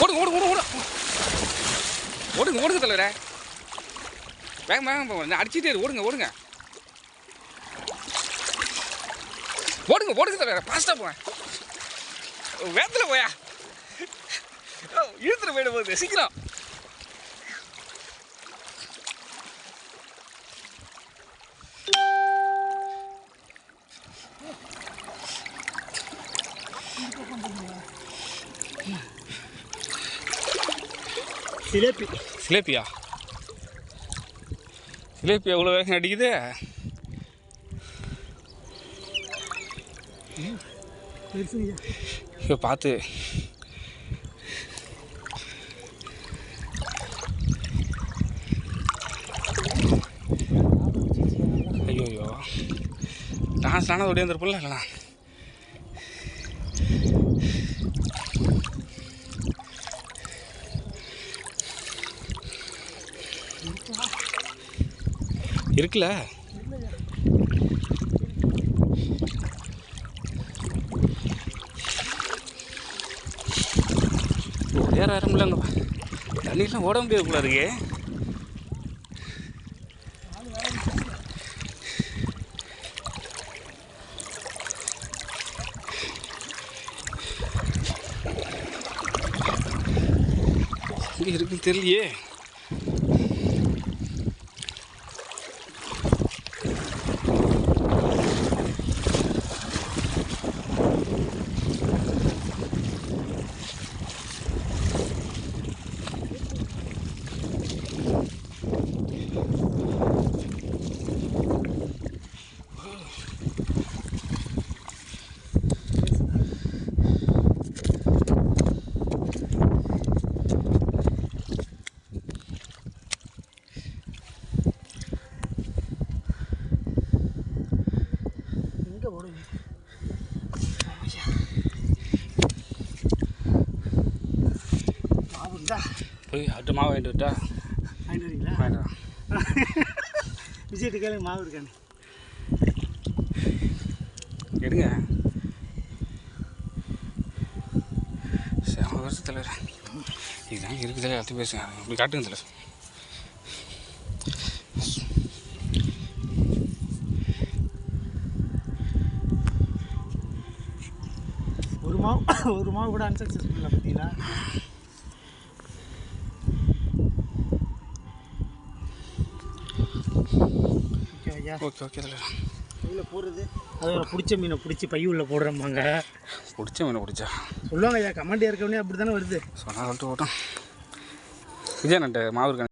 ஓடுங்க ஓடுங்க ஓடுங்க ஓடுங்க ஓடுங்க தலைவரே. வேகம் வேகம் போங்க, அடிச்சுட்டே ஓடுங்க ஓடுங்க ஓடுங்க ஓடுங்க தலைவரே. ஃபாஸ்ட்டாக போங்க, வேகத்தில் போயா, இழுத்துட்டு போயிட போகுது, சீக்கிரம். சிலேபி சிலேபியா? சிலேபி எவ்வளோ வேகம் அடிக்குது. இப்போ பார்த்து ஐயோ டான்ஸ்லான ஓடி வந்துருப்போம்ல. இல்லைண்ணா இருக்குல்ல, வேற வேற இல்லைங்க, தண்ணிலாம் ஓட முடியாது போல இருக்கு. இங்கே இருக்குன்னு தெரியலையே. போய் அட்டு மாவு வாங்கிட்டு விட்டா வாங்கிட்டு வரீங்களா? வாங்கிட்டு விஜய்ட்டு கேளுங்க, மாவு இருக்கான்னு எடுங்க. செம வருஷம் தலைவர், இதுதான் இருக்குது எல்லாத்தையும் பேசுங்க, அப்படி காட்டுங்க தலைவர். ஒரு மாவு கூட அன்சக்சஸ்ஃபுல்லாக பார்த்தீங்களா? ஓகே ஐயா, ஓகே ஓகே தலைவர். கையில் போடுறது அதோட பிடிச்ச மீனை பிடிச்சி பைய உள்ள போடுறோம்பாங்க. பிடிச்ச மீனை பிடிச்சா சொல்லுவாங்க ஐயா, கமெண்ட் ஏற்கனவே அப்படி தானே வருது. சொன்னால் சொல்லிட்டு ஓட்டும். விஜய் நட்ட மாவு இருக்காங்க.